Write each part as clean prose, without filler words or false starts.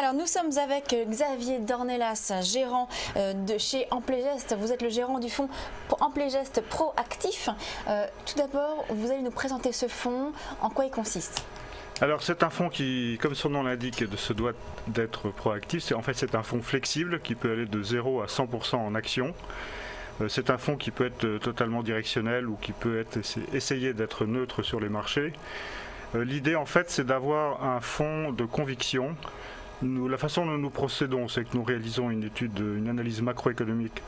Alors nous sommes avec Xavier Dornelas, gérant de chez Amplegest. Vous êtes le gérant du fonds Amplegest Proactif. Tout d'abord, vous allez nous présenter ce fonds, en quoi il consiste? Alors c'est un fonds qui, comme son nom l'indique, se doit d'être proactif. En fait c'est un fonds flexible qui peut aller de 0 à 100% en action. C'est un fonds qui peut être totalement directionnel ou qui peut essayer d'être neutre sur les marchés. L'idée en fait c'est d'avoir un fonds de conviction. La façon dont nous procédons, c'est que nous réalisons une analyse macroéconomique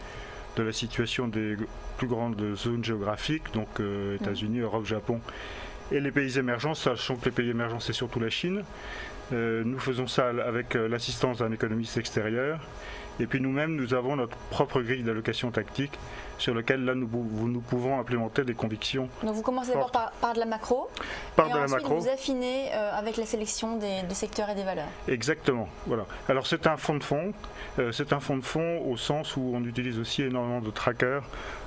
de la situation des plus grandes zones géographiques, donc États-Unis, Europe, Japon et les pays émergents, sachant que les pays émergents c'est surtout la Chine. Nous faisons ça avec l'assistance d'un économiste extérieur. Et puis nous-mêmes, nous avons notre propre grille d'allocation tactique sur laquelle là, nous pouvons implémenter des convictions. Donc vous commencez d'abord par de la macro, ensuite vous affinez avec la sélection des secteurs et des valeurs. Exactement, voilà. Alors c'est un fonds de fonds, au sens où on utilise aussi énormément de trackers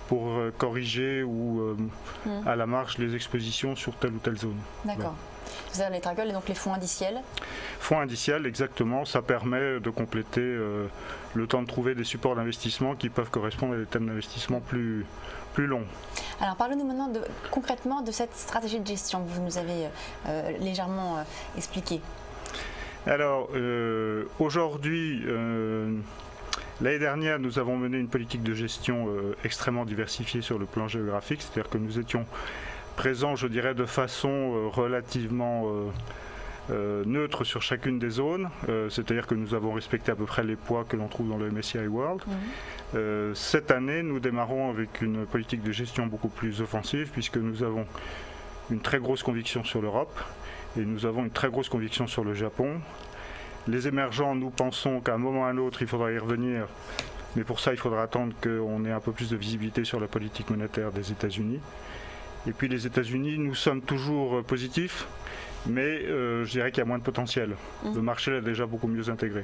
pour corriger ou à la marge les expositions sur telle ou telle zone. D'accord. Voilà. Vous avez les trackers et donc les fonds indiciels. Fonds indiciels, exactement. Ça permet de compléter le temps de trouver des supports d'investissement qui peuvent correspondre à des thèmes d'investissement plus longs. Alors parlez-nous maintenant concrètement de cette stratégie de gestion que vous nous avez légèrement expliquée. Alors aujourd'hui, l'année dernière, nous avons mené une politique de gestion extrêmement diversifiée sur le plan géographique, c'est-à-dire que nous étions présents, je dirais, de façon relativement neutre sur chacune des zones, c'est-à-dire que nous avons respecté à peu près les poids que l'on trouve dans le MSCI World. Cette année, nous démarrons avec une politique de gestion beaucoup plus offensive, puisque nous avons une très grosse conviction sur l'Europe et nous avons une très grosse conviction sur le Japon. Les émergents, nous pensons qu'à un moment ou à un autre, il faudra y revenir, mais pour ça, il faudra attendre qu'on ait un peu plus de visibilité sur la politique monétaire des États-Unis. Et puis les États-Unis, nous sommes toujours positifs, mais je dirais qu'il y a moins de potentiel. Le marché l'a déjà beaucoup mieux intégré.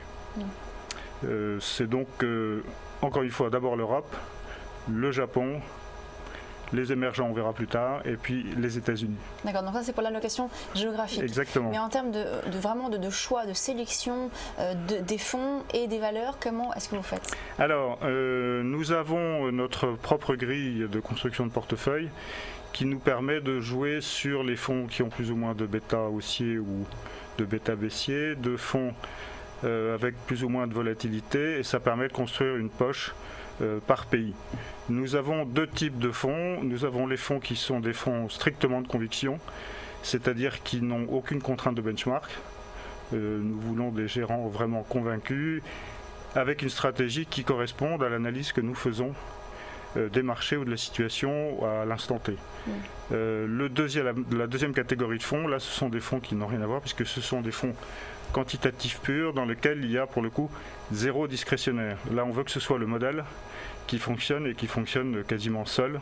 C'est donc, encore une fois, d'abord l'Europe, le Japon, les émergents, on verra plus tard, et puis les États-Unis. D'accord, donc ça c'est pour l'allocation géographique. Exactement. Mais en termes de choix, de sélection des fonds et des valeurs, comment est-ce que vous faites? Alors, nous avons notre propre grille de construction de portefeuille qui nous permet de jouer sur les fonds qui ont plus ou moins de bêta haussier ou de bêta baissier, de fonds avec plus ou moins de volatilité, et ça permet de construire une poche par pays. Nous avons deux types de fonds. Nous avons les fonds qui sont des fonds strictement de conviction, c'est-à-dire qui n'ont aucune contrainte de benchmark. Nous voulons des gérants vraiment convaincus, avec une stratégie qui corresponde à l'analyse que nous faisons des marchés ou de la situation à l'instant T. La deuxième catégorie de fonds, là, ce sont des fonds qui n'ont rien à voir, puisque ce sont des fonds quantitatifs purs dans lesquels il y a pour le coup zéro discrétionnaire. Là, on veut que ce soit le modèle qui fonctionne et qui fonctionne quasiment seul,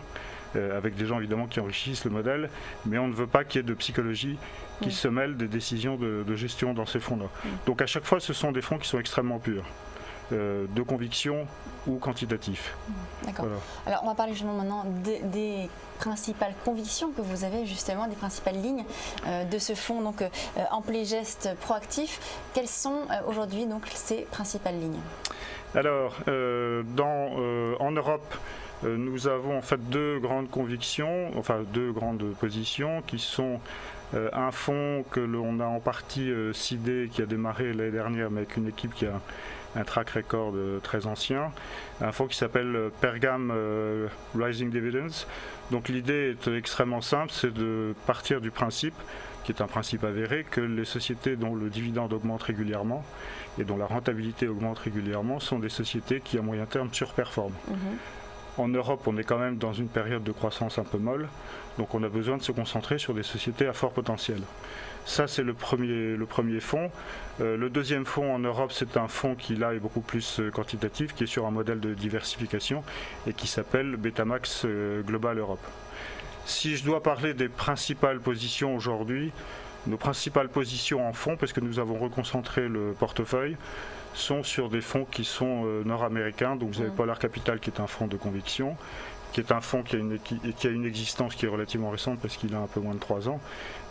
avec des gens évidemment qui enrichissent le modèle, mais on ne veut pas qu'il y ait de psychologie qui se mêle des décisions de gestion dans ces fonds-là. Donc à chaque fois, ce sont des fonds qui sont extrêmement purs. De conviction ou quantitatif. D'accord. Voilà. Alors on va parler justement maintenant des principales convictions que vous avez, justement des principales lignes de ce fonds donc Amplegest Proactif. Quelles sont aujourd'hui donc ces principales lignes? Alors en Europe, nous avons en fait deux grandes convictions, enfin deux grandes positions qui sont un fonds que l'on a en partie seedé, qui a démarré l'année dernière, mais avec une équipe qui a un track record très ancien, un fonds qui s'appelle Pergam Rising Dividends. Donc l'idée est extrêmement simple, c'est de partir du principe, qui est un principe avéré, que les sociétés dont le dividende augmente régulièrement et dont la rentabilité augmente régulièrement sont des sociétés qui à moyen terme surperforment. En Europe, on est quand même dans une période de croissance un peu molle, donc on a besoin de se concentrer sur des sociétés à fort potentiel. Ça, c'est le premier fonds. Le deuxième fonds en Europe, c'est un fonds qui là est beaucoup plus quantitatif, qui est sur un modèle de diversification et qui s'appelle Betamax Global Europe. Si je dois parler des principales positions aujourd'hui, nos principales positions en fonds, parce que nous avons reconcentré le portefeuille, sont sur des fonds qui sont nord-américains. Donc vous avez Polar Capital qui est un fonds de conviction, qui est un fonds qui a une existence qui est relativement récente parce qu'il a un peu moins de 3 ans,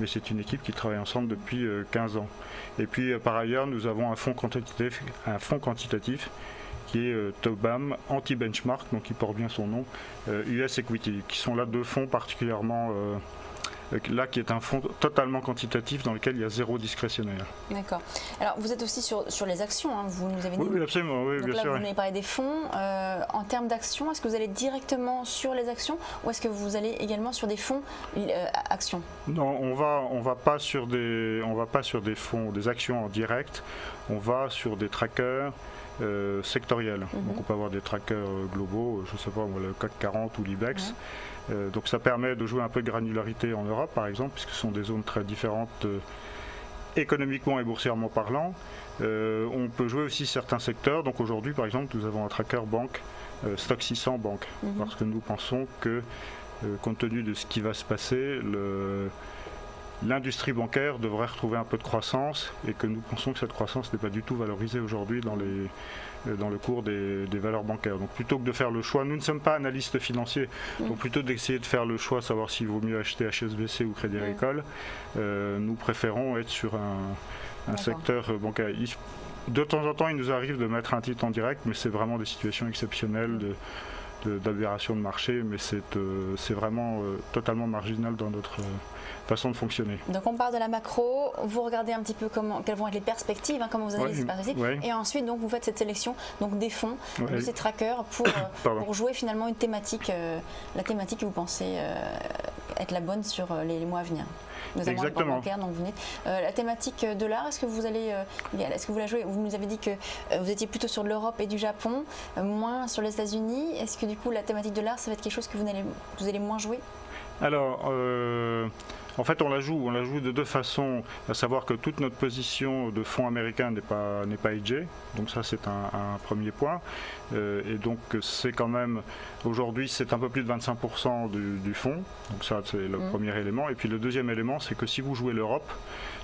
mais c'est une équipe qui travaille ensemble depuis 15 ans. Et puis par ailleurs, nous avons un fonds quantitatif qui est TOBAM anti-benchmark, donc qui porte bien son nom, US Equity, qui sont là 2 fonds particulièrement là qui est un fonds totalement quantitatif dans lequel il y a 0 discrétionnaire. D'accord. Alors vous êtes aussi sur les actions, hein, vous nous avez dit. Oui, absolument, oui, donc bien là, sûr. Vous m'avez parlé des fonds. En termes d'actions, est-ce que vous allez directement sur les actions ou est-ce que vous allez également sur des fonds actions? Non, on va pas sur des fonds, des actions en direct. On va sur des trackers sectoriels. Donc on peut avoir des trackers globaux, je ne sais pas, le CAC 40 ou l'IBEX. Donc ça permet de jouer un peu de granularité en Europe par exemple, puisque ce sont des zones très différentes économiquement et boursièrement parlant. On peut jouer aussi certains secteurs. Donc aujourd'hui par exemple nous avons un tracker banque, Stock 600 banque, parce que nous pensons que compte tenu de ce qui va se passer, l'industrie bancaire devrait retrouver un peu de croissance et que nous pensons que cette croissance n'est pas du tout valorisée aujourd'hui dans le cours des valeurs bancaires. Donc plutôt que de faire le choix, nous ne sommes pas analystes financiers, donc plutôt d'essayer de faire le choix, savoir s'il vaut mieux acheter HSBC ou Crédit Agricole, nous préférons être sur un secteur bancaire. De temps en temps, il nous arrive de mettre un titre en direct, mais c'est vraiment des situations exceptionnelles d'aberration de marché, mais c'est vraiment totalement marginal dans notre façon de fonctionner. Donc on part de la macro, vous regardez un petit peu quelles vont être les perspectives, hein, comment vous analysez ces perspectives, et ensuite donc vous faites cette sélection donc des fonds, de ces trackers pour jouer finalement une thématique, la thématique que vous pensez être la bonne sur les mois à venir. Notamment les banques bancaires, donc vous venez. La thématique de l'art, est-ce que vous la jouez? Vous nous avez dit que vous étiez plutôt sur l'Europe et du Japon, moins sur les États-Unis. Est-ce que du coup la thématique de l'art, ça va être quelque chose que vous allez moins jouer? Alors, en fait, on la joue de 2 façons, à savoir que toute notre position de fonds américains n'est pas hedgée, donc ça c'est un premier point, et donc c'est quand même, aujourd'hui c'est un peu plus de 25% du fonds, donc ça c'est le premier élément, et puis le deuxième élément c'est que si vous jouez l'Europe,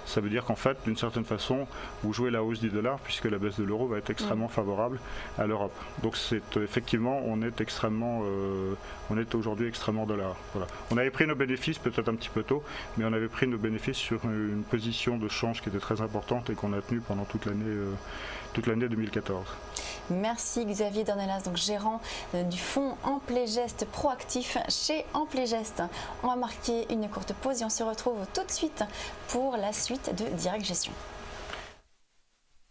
ça veut dire qu'en fait, d'une certaine façon, vous jouez la hausse du dollar puisque la baisse de l'euro va être extrêmement favorable à l'Europe. Donc effectivement, on est aujourd'hui extrêmement dollar. Voilà. On avait pris nos bénéfices peut-être un petit peu tôt, mais on avait pris nos bénéfices sur une position de change qui était très importante et qu'on a tenue pendant toute l'année 2014. Merci Xavier Dornelas, donc gérant du fonds Amplegest Proactif chez Amplegest. On va marquer une courte pause et on se retrouve tout de suite pour la suite de Direct Gestion.